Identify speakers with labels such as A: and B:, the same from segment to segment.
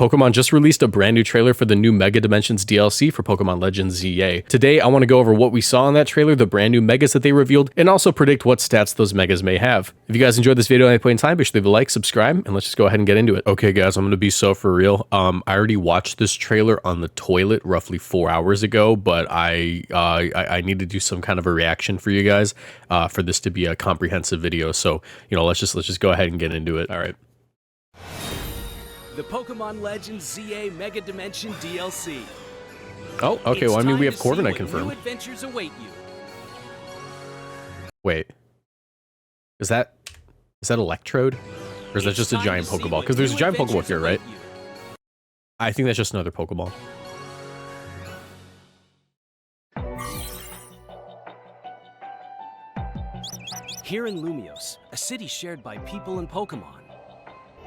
A: Pokemon just released a brand new trailer for the new Mega Dimensions DLC for Pokemon Legends ZA. Today, I want to go over what we saw in that trailer, the brand new Megas that they revealed, and also predict what stats those Megas may have. If you guys enjoyed this video at any point in time, be sure to leave a like, subscribe, and let's just go ahead and get into it. Okay guys, I'm going to be so for real. I already watched this trailer on the toilet roughly 4 hours ago, but I need to do some kind of a reaction for you guys for this to be a comprehensive video. So, you know, let's just go ahead and get into it. All right.
B: The Pokemon Legends ZA Mega Dimension DLC.
A: Oh, okay. Well, I mean, we have Korrina confirmed.
B: New adventures await you.
A: Wait, is that Electrode, or is that just a giant Pokeball? Because there's a giant Pokeball here, right? I think that's just another Pokeball.
B: Here in Lumios, a city shared by people and Pokemon.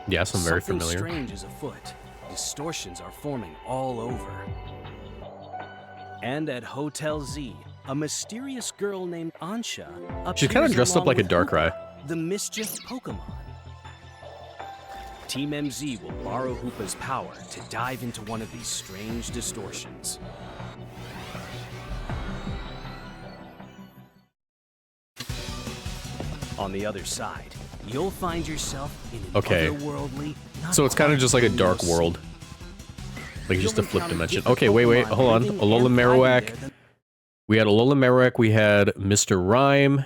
A: Yes, I'm very familiar.
B: Something strange is afoot. Distortions are forming all over. And at Hotel Z, a mysterious girl named Ansha
A: She's kind of dressed up like a Darkrai.
B: The mischief Pokemon. Team MZ will borrow Hoopa's power to dive into one of these strange distortions. On the other side, you'll find yourself in an otherworldly,
A: so it's kind of just like a dark world. Like just a flip dimension. Okay, wait, hold on. Alola Marowak. We had Alola Marowak, we had Mr. Rhyme,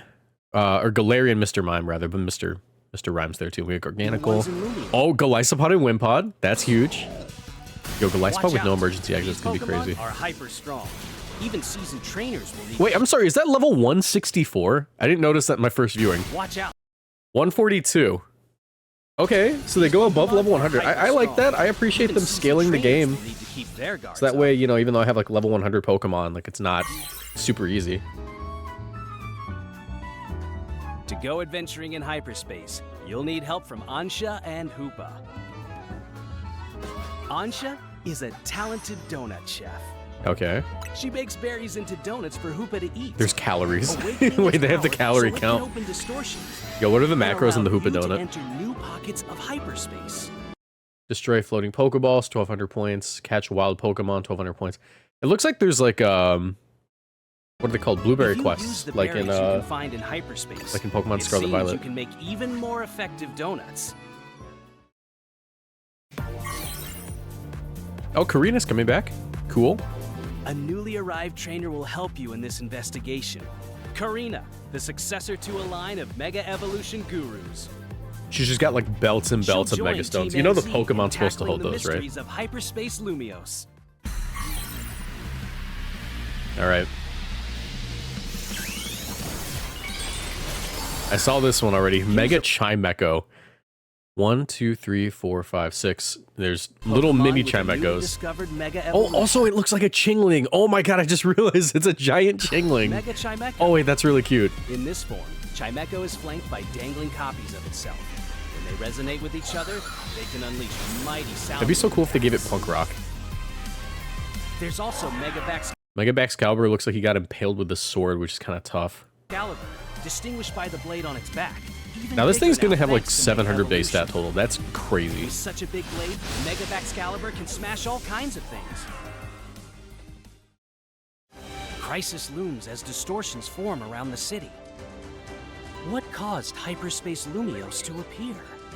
A: or Galarian Mr. Mime rather, but Mr. Rhyme's there too. We had Garganical. Oh, Golisopod and Wimpod. That's huge. Yo, Golisopod with no emergency exit is gonna be crazy.
B: Are hyper strong. Even seasoned trainers will need.
A: Wait, I'm sorry, is that level 164? I didn't notice that in my first viewing.
B: Watch out.
A: 142. Okay, so they go above level 100. I like that. I appreciate them scaling the game. So that way, you know, even though I have like level 100 Pokemon, like it's not super easy.
B: To go adventuring in hyperspace, you'll need help from Ansha and Hoopa. Ansha is a talented donut chef.
A: Okay.
B: She bakes berries into donuts for Hoopa to eat.
A: There's calories. Wait, they have the calorie count. Yo, what are the macros in the Hoopa donut?
B: Enter new pockets of hyperspace.
A: Destroy floating Pokeballs, 1200 points. Catch a wild Pokemon, 1200 points. It looks like there's like what are they called? Blueberry quests, like in
B: hyperspace,
A: like in Pokemon Scarlet Violet.
B: You can make even more effective donuts.
A: Oh, Korrina's coming back. Cool.
B: A newly arrived trainer will help you in this investigation. Korrina, the successor to a line of Mega Evolution gurus.
A: She's just got like belts and belts of Mega Stones. You know the Pokemon's supposed to hold those, right?
B: Of hyperspace Lumios.
A: All right. I saw this one already. Mega Chimecho. 1, 2, 3, 4, 5, 6. There's little mini Chimechos. Oh, also it looks like a Chingling. Oh my god, I just realized it's a giant Chingling.
B: Mega Chimecho.
A: Oh wait, that's really cute.
B: In this form, Chimecho is flanked by dangling copies of itself. When they resonate with each other, they can unleash mighty sound.
A: That'd be so cool if they gave it punk rock.
B: There's also Mega Baxcalibur.
A: Mega Baxcalibur looks like he got impaled with a sword, which is kind of tough.
B: Distinguished by the blade on its back.
A: Now this thing's gonna have like 700 base stat total. That's crazy.
B: With such a big blade, Mega Baxcalibur can smash all kinds of things. Crisis looms as distortions form around the city. What caused Hyperspace Lumios to appear?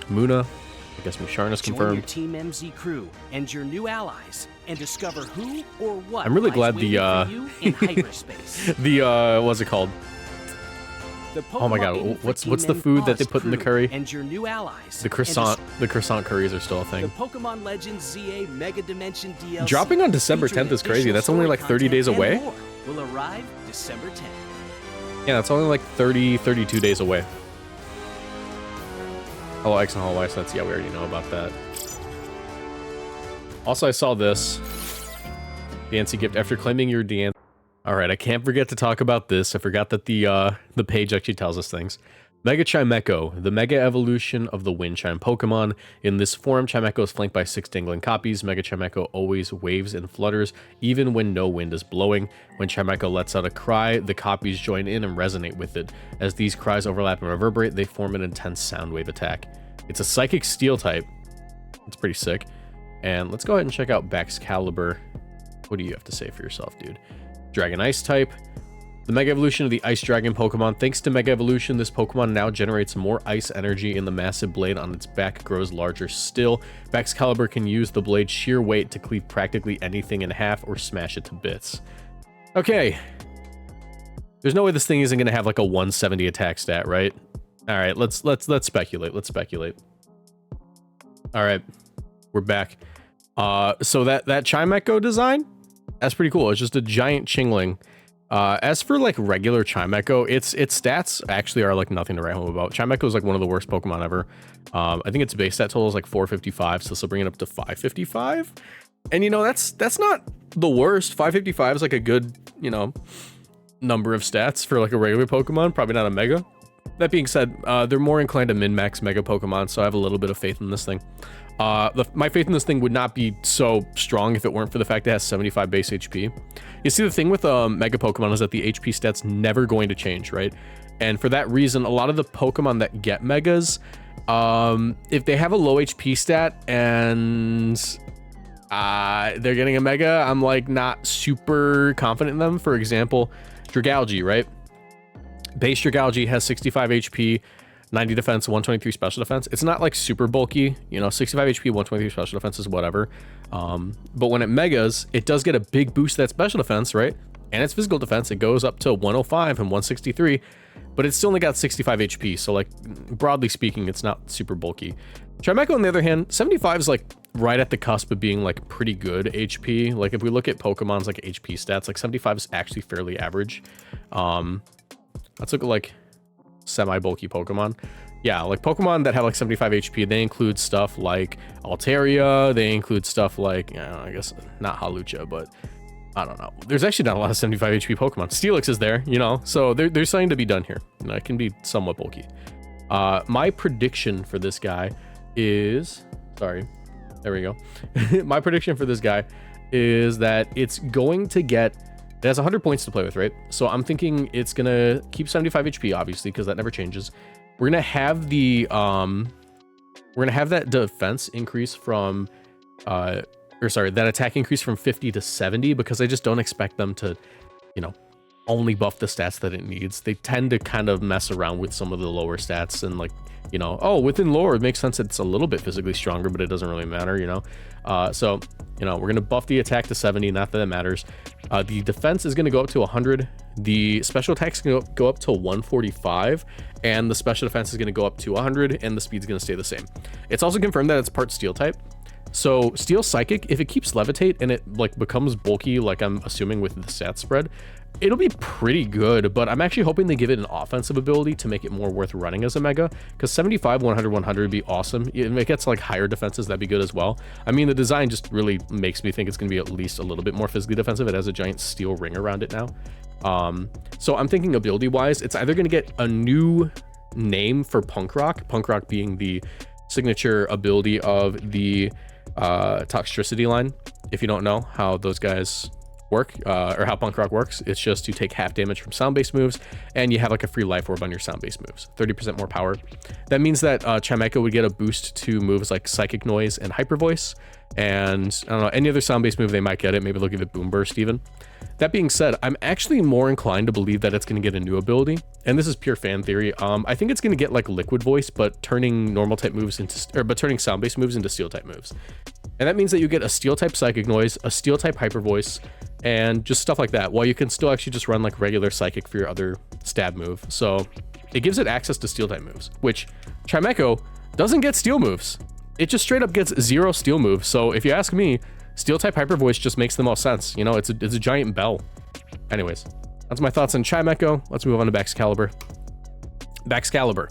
A: Muna. I guess Musharna's confirmed.
B: Join your Team MZ crew and your new allies and discover who or what.
A: I'm really glad
B: the in hyperspace.
A: The what's it called? Oh my god, what's the food that they put in the curry?
B: And your new allies.
A: The croissant curries are still a thing.
B: The Pokemon Legends ZA Mega Dimension DLC.
A: Dropping on December 10th is crazy. That's only like 30 days away.
B: Will arrive December 10th.
A: Yeah, that's only like 32 days away. Hello X and Hello Y sets. Yeah, we already know about that. Also, I saw this. Dancy gift after claiming your Dancy. Alright, I can't forget to talk about this. I forgot that the page actually tells us things. Mega Chimecho, the Mega Evolution of the Wind Chime Pokemon. In this form, Chimecho is flanked by 6 dangling copies. Mega Chimecho always waves and flutters, even when no wind is blowing. When Chimecho lets out a cry, the copies join in and resonate with it. As these cries overlap and reverberate, they form an intense sound wave attack. It's a Psychic Steel type. It's pretty sick. And let's go ahead and check out Baxcalibur. What do you have to say for yourself, dude? Dragon Ice type. The Mega Evolution of the Ice Dragon Pokemon. Thanks to Mega Evolution, this Pokemon now generates more ice energy, and the massive blade on its back grows larger still. Baxcalibur can use the blade's sheer weight to cleave practically anything in half or smash it to bits. Okay. There's no way this thing isn't going to have like a 170 attack stat, right? All right, let's speculate. Let's speculate. All right, we're back. So that Chimecho design, that's pretty cool. It's just a giant Chingling. As for like regular Chimecho, its stats actually are like nothing to write home about. Chimecho is like one of the worst Pokemon ever. I think its base stat total is like 455, so this will bring it up to 555. And you know, that's not the worst. 555 is like a good, you know, number of stats for like a regular Pokemon, probably not a Mega. That being said, they're more inclined to min-max Mega Pokemon, so I have a little bit of faith in this thing. My faith in this thing would not be so strong if it weren't for the fact that it has 75 base HP. You see, the thing with Mega Pokemon is that the HP stat's never going to change, right? And for that reason, a lot of the Pokemon that get Megas, if they have a low HP stat and they're getting a Mega, I'm like not super confident in them. For example, Dragalge, right? Base Dragalge has 65 HP, 90 defense, 123 special defense. It's not like super bulky, you know, 65 HP, 123 special defense is whatever. But when it megas, it does get a big boost to that special defense, right? And its physical defense, it goes up to 105 and 163, but it's still only got 65 HP. So like, broadly speaking, it's not super bulky. Chimecho, on the other hand, 75 is like right at the cusp of being like pretty good HP. Like if we look at Pokemon's like HP stats, like 75 is actually fairly average. Let's look at like semi-bulky Pokemon. Yeah, like Pokemon that have like 75 HP, they include stuff like Altaria, they include stuff like, I guess not Hawlucha, but I don't know. There's actually not a lot of 75 HP Pokemon. Steelix is there, you know, so there's something to be done here. You know, it can be somewhat bulky. My prediction for this guy is, sorry, there we go. My prediction for this guy is that it's going to get, it has 100 points to play with, right? So I'm thinking it's gonna keep 75 HP, obviously, because that never changes. We're gonna have the that defense increase from that attack increase from 50 to 70, because I just don't expect them to, you know, only buff the stats that it needs. They tend to kind of mess around with some of the lower stats and like, you know, oh, within lore, it makes sense that it's a little bit physically stronger, but it doesn't really matter, you know? So, you know, we're going to buff the attack to 70, not that it matters. The defense is going to go up to 100. The special attack is going to go up to 145, and the special defense is going to go up to 100, and the speed is going to stay the same. It's also confirmed that it's part steel type. So Steel Psychic, if it keeps Levitate and it like becomes bulky, like I'm assuming with the stat spread, it'll be pretty good, but I'm actually hoping they give it an offensive ability to make it more worth running as a Mega, because 75, 100, 100 would be awesome. If it gets like higher defenses, that'd be good as well. I mean, the design just really makes me think it's going to be at least a little bit more physically defensive. It has a giant steel ring around it now. So I'm thinking ability-wise, it's either going to get a new name for Punk Rock being the signature ability of the Toxtricity line. If you don't know how those guys work, or how Punk Rock works, it's just you take half damage from sound-based moves, and you have like a free life orb on your sound-based moves, 30% more power. That means that Chimecho would get a boost to moves like Psychic Noise and Hyper Voice, and I don't know, any other sound-based move they might get it. Maybe they'll give it Boom Burst even. That being said, I'm actually more inclined to believe that it's going to get a new ability, and this is pure fan theory. I think it's going to get like Liquid Voice, but turning normal type moves into, but turning sound-based moves into steel type moves. And that means that you get a steel type Psychic Noise, a steel type Hyper Voice, and just stuff like that, while you can still actually just run like regular Psychic for your other stab move. So it gives it access to steel type moves, which Chimecho doesn't get steel moves. It just straight up gets 0 steel moves. So if you ask me, steel type Hyper Voice just makes the most sense. You know, it's a giant bell. Anyways, that's my thoughts on Chimecho. Let's move on to Baxcalibur. Baxcalibur.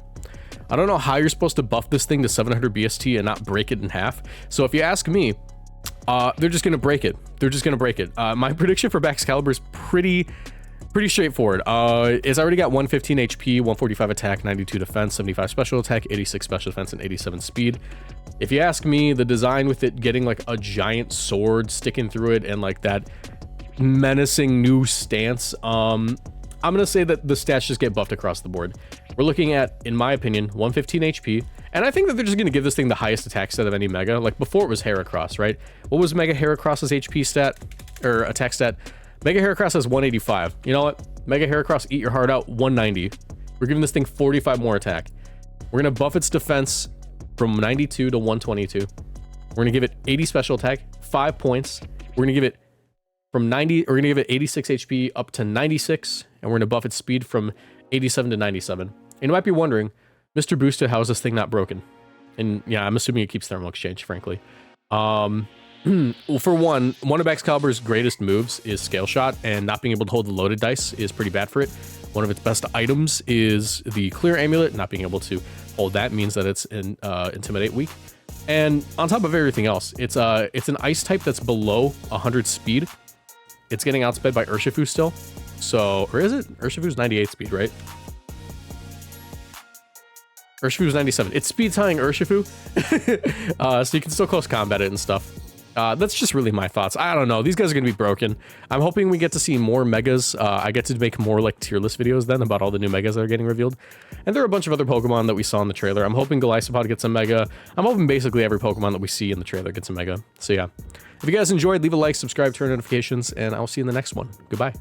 A: I don't know how you're supposed to buff this thing to 700 BST and not break it in half. So if you ask me, they're just going to break it. They're just going to break it. My prediction for Baxcalibur is pretty straightforward. It's already got 115 HP, 145 attack, 92 defense, 75 special attack, 86 special defense, and 87 speed. If you ask me, the design with it getting like a giant sword sticking through it and like that menacing new stance, I'm going to say that the stats just get buffed across the board. We're looking at, in my opinion, 115 HP, And I think that they're just going to give this thing the highest attack stat of any Mega. Like, before it was Heracross, right? What was Mega Heracross's HP stat? Or attack stat? Mega Heracross has 185. You know what? Mega Heracross, eat your heart out, 190. We're giving this thing 45 more attack. We're going to buff its defense from 92 to 122. We're going to give it 80 special attack, 5 points. We're going to give it from 90, we're going to give it 86 HP up to 96, and we're going to buff its speed from 87 to 97. And you might be wondering, Mr. Boosted, how is this thing not broken? And yeah, I'm assuming it keeps thermal exchange, frankly. Well, for one of Baxcalibur's greatest moves is Scale Shot, and not being able to hold the loaded dice is pretty bad for it. One of its best items is the Clear Amulet. Not being able to hold that means that it's Intimidate weak. And on top of everything else, it's an ice type that's below 100 speed. It's getting outsped by Urshifu still. So, or is it? Urshifu's 98 speed, right? Urshifu's 97. It's speed tying Urshifu. So you can still close combat it and stuff. That's just really my thoughts. I don't know. These guys are going to be broken. I'm hoping we get to see more Megas. I get to make more like tier list videos then about all the new Megas that are getting revealed. And there are a bunch of other Pokemon that we saw in the trailer. I'm hoping Golisopod gets a Mega. I'm hoping basically every Pokemon that we see in the trailer gets a Mega. So yeah. If you guys enjoyed, leave a like, subscribe, turn on notifications, and I'll see you in the next one. Goodbye.